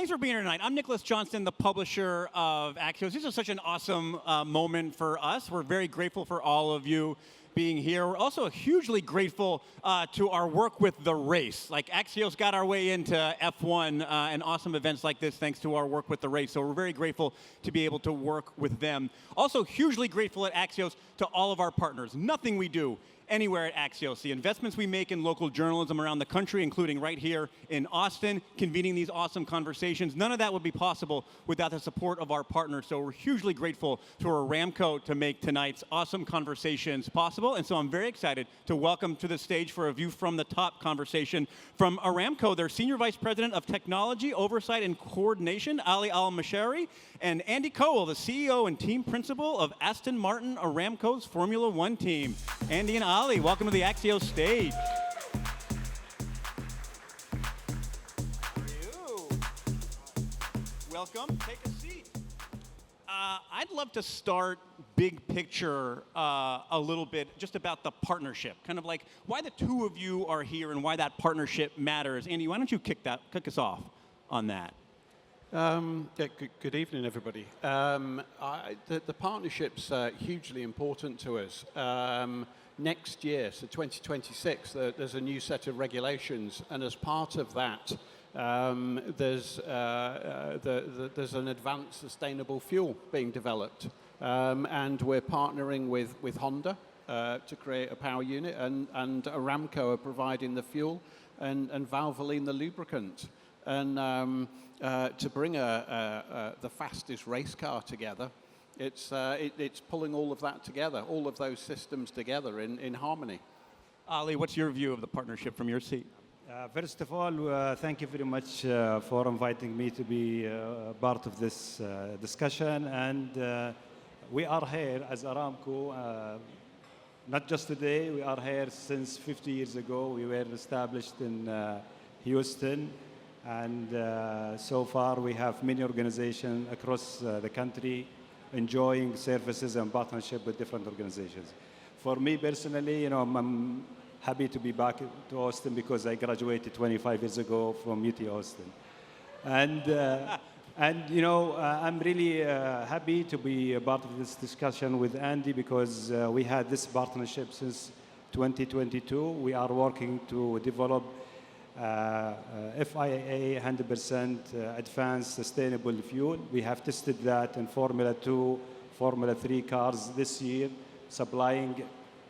Thanks for being here tonight. I'm Nicholas Johnston, the publisher of Axios. This is such an awesome moment for us. We're very grateful for all of you being here. We're also hugely grateful to our work with the race. Like Axios got our way into F1 and awesome events like this thanks to our work with the race. So we're very grateful to be able to work with them. Also hugely grateful at Axios to all of our partners. Nothing we do anywhere at Axios. The investments we make in local journalism around the country, including right here in Austin, convening these awesome conversations, none of that would be possible without the support of our partners. So we're hugely grateful to Aramco to make tonight's awesome conversations possible. And so I'm very excited to welcome to the stage for a view from the top conversation from Aramco, their Senior Vice President of Technology, Oversight, and Coordination, Ali Al-Mashari, and Andy Cowell, the CEO and team principal of Aston Martin Aramco's Formula One team. Andy and Ali, welcome to the Axios stage. How are you? Welcome, take a seat. I'd love to start big picture a little bit just about the partnership, kind of like why the two of you are here and why that partnership matters. Andy, why don't you kick us off on that? Good evening, everybody. The partnership's hugely important to us. Next year, so 2026, there's a new set of regulations, and as part of that, there's an advanced sustainable fuel being developed, and we're partnering with Honda to create a power unit, and Aramco are providing the fuel, and Valvoline the lubricant, and to bring the fastest race car together. It's pulling all of that together, all of those systems together in harmony. Ali, what's your view of the partnership from your seat? First of all, thank you very much for inviting me to be part of this discussion. And we are here as Aramco, not just today, we are here since 50 years ago. We were established in Houston. And so far, we have many organizations across the country enjoying services and partnership with different organizations. For me personally, I'm happy to be back to Austin because I graduated 25 years ago from UT Austin. And I'm really happy to be a part of this discussion with Andy because we had this partnership since 2022. We are working to develop FIA 100% advanced sustainable fuel. We have tested that in Formula 2, Formula 3 cars this year, supplying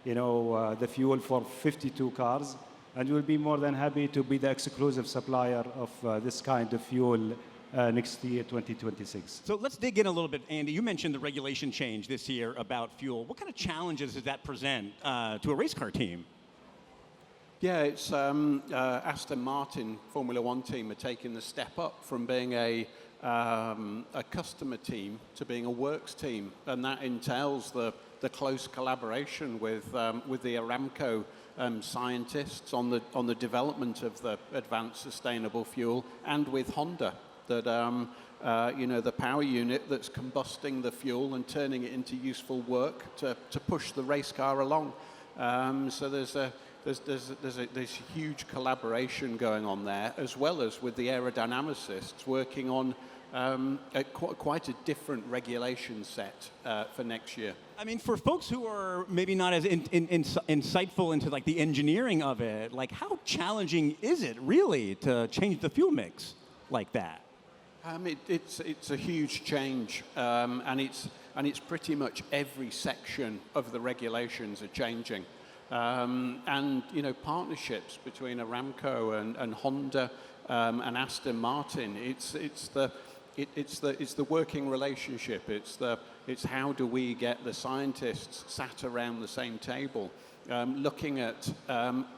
the fuel for 52 cars. And we'll be more than happy to be the exclusive supplier of this kind of fuel next year, 2026. So let's dig in a little bit, Andy. You mentioned the regulation change this year about fuel. What kind of challenges does that present to a race car team? Yeah, it's Aston Martin Formula One team are taking the step up from being a customer team to being a works team, and that entails the close collaboration with the Aramco scientists on the development of the advanced sustainable fuel, and with Honda, that the power unit that's combusting the fuel and turning it into useful work to push the race car along. So there's huge collaboration going on there, as well as with the aerodynamicists working on quite a different regulation set for next year. I mean, for folks who are maybe not as insightful into like the engineering of it, like how challenging is it really to change the fuel mix like that? It's a huge change, and it's pretty much every section of the regulations are changing. And partnerships between Aramco and Honda and Aston Martin. It's the working relationship. It's how do we get the scientists sat around the same table, looking at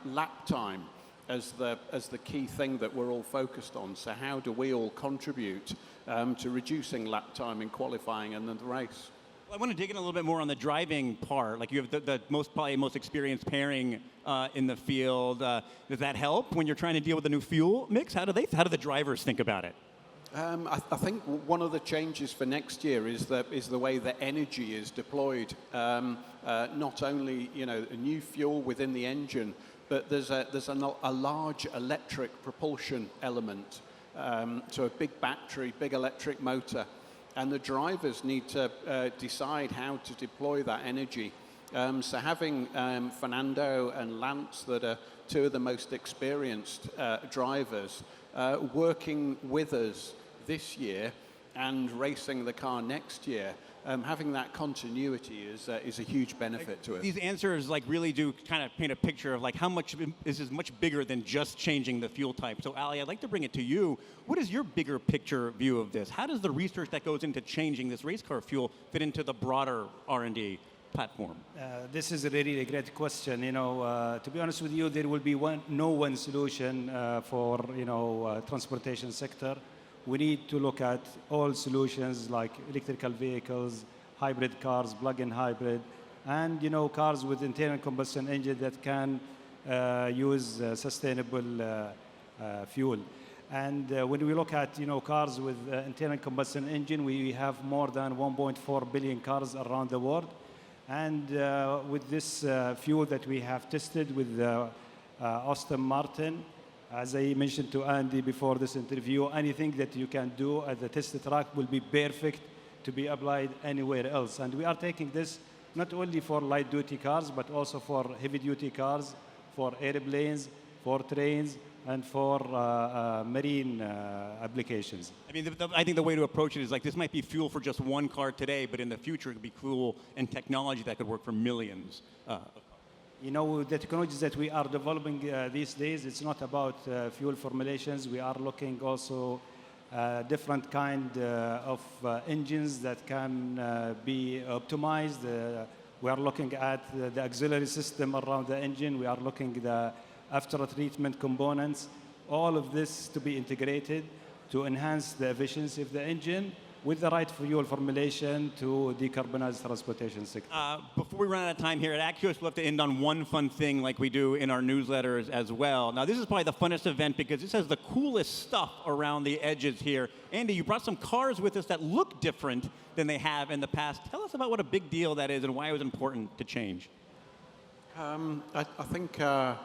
lap time as the key thing that we're all focused on. So how do we all contribute to reducing lap time in qualifying and then the race? I want to dig in a little bit more on the driving part. Like you have the most experienced pairing in the field. Does that help when you're trying to deal with the new fuel mix? How do the drivers think about it? I think one of the changes for next year is the way that energy is deployed. Not only a new fuel within the engine, but there's a large electric propulsion element. So a big battery, big electric motor. And the drivers need to decide how to deploy that energy. So having Fernando and Lance, that are two of the most experienced drivers, working with us this year and racing the car next year, having that continuity is a huge benefit to us. These answers like really do kind of paint a picture of like how much this is much bigger than just changing the fuel type. So Ali, I'd like to bring it to you. What is your bigger picture view of this? How does the research that goes into changing this race car fuel fit into the broader R&D platform? This is a really great question. You know, to be honest with you, there will be no one solution for transportation sector. We need to look at all solutions like electrical vehicles, hybrid cars, plug-in hybrid, and cars with internal combustion engine that can use sustainable fuel. And when we look at cars with internal combustion engine, we have more than 1.4 billion cars around the world. And with this fuel that we have tested with Austin Martin, as I mentioned to Andy before this interview, anything that you can do at the test track will be perfect to be applied anywhere else. And we are taking this not only for light-duty cars, but also for heavy-duty cars, for airplanes, for trains, and for marine applications. I mean, I think the way to approach it is like this might be fuel for just one car today, but in the future it could be fuel and technology that could work for millions. The technologies that we are developing these days, it's not about fuel formulations. We are looking also different kind of engines that can be optimized. We are looking at the auxiliary system around the engine. We are looking at the after-treatment components. All of this to be integrated to enhance the efficiency of the engine with the right fuel formulation to decarbonize transportation sector. Before we run out of time here at Axios, we'll have to end on one fun thing like we do in our newsletters as well. Now, this is probably the funnest event because this has the coolest stuff around the edges here. Andy, you brought some cars with us that look different than they have in the past. Tell us about what a big deal that is and why it was important to change. I think the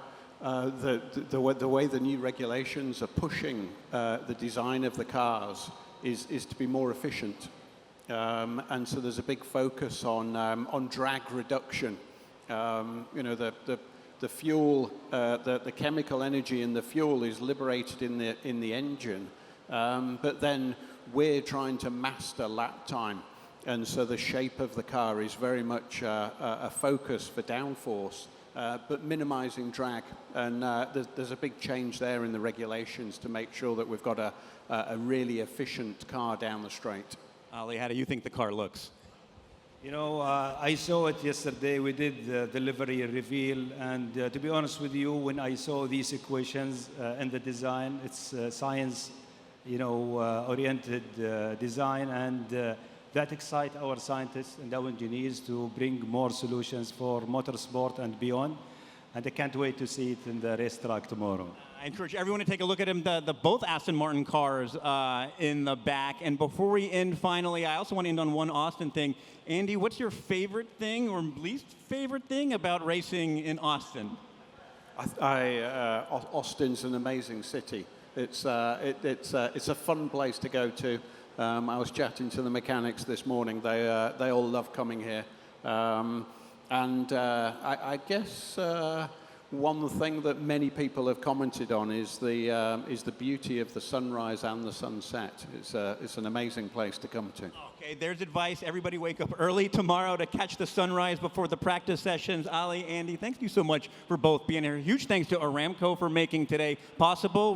way the new regulations are pushing the design of the cars is to be more efficient. And so there's a big focus on drag reduction. The fuel, the chemical energy in the fuel is liberated in the engine, but then we're trying to master lap time. And so the shape of the car is very much a focus for downforce, but minimizing drag. And there's a big change there in the regulations to make sure that we've got a really efficient car down the straight. Ali, how do you think the car looks? I saw it yesterday. We did the delivery reveal. And to be honest with you, when I saw these equations in the design, it's science, oriented design. And that excites our scientists and our engineers to bring more solutions for motorsport and beyond. And I can't wait to see it in the racetrack tomorrow. I encourage everyone to take a look at him, the both Aston Martin cars in the back. And before we end finally, I also want to end on one Austin thing. Andy, what's your favorite thing or least favorite thing about racing in Austin? Austin's an amazing city. It's a fun place to go to. I was chatting to the mechanics this morning. They all love coming here. I guess one thing that many people have commented on is the beauty of the sunrise and the sunset. It's an amazing place to come to. Okay, there's advice. Everybody wake up early tomorrow to catch the sunrise before the practice sessions. Ali, Andy, thank you so much for both being here. Huge thanks to Aramco for making today possible.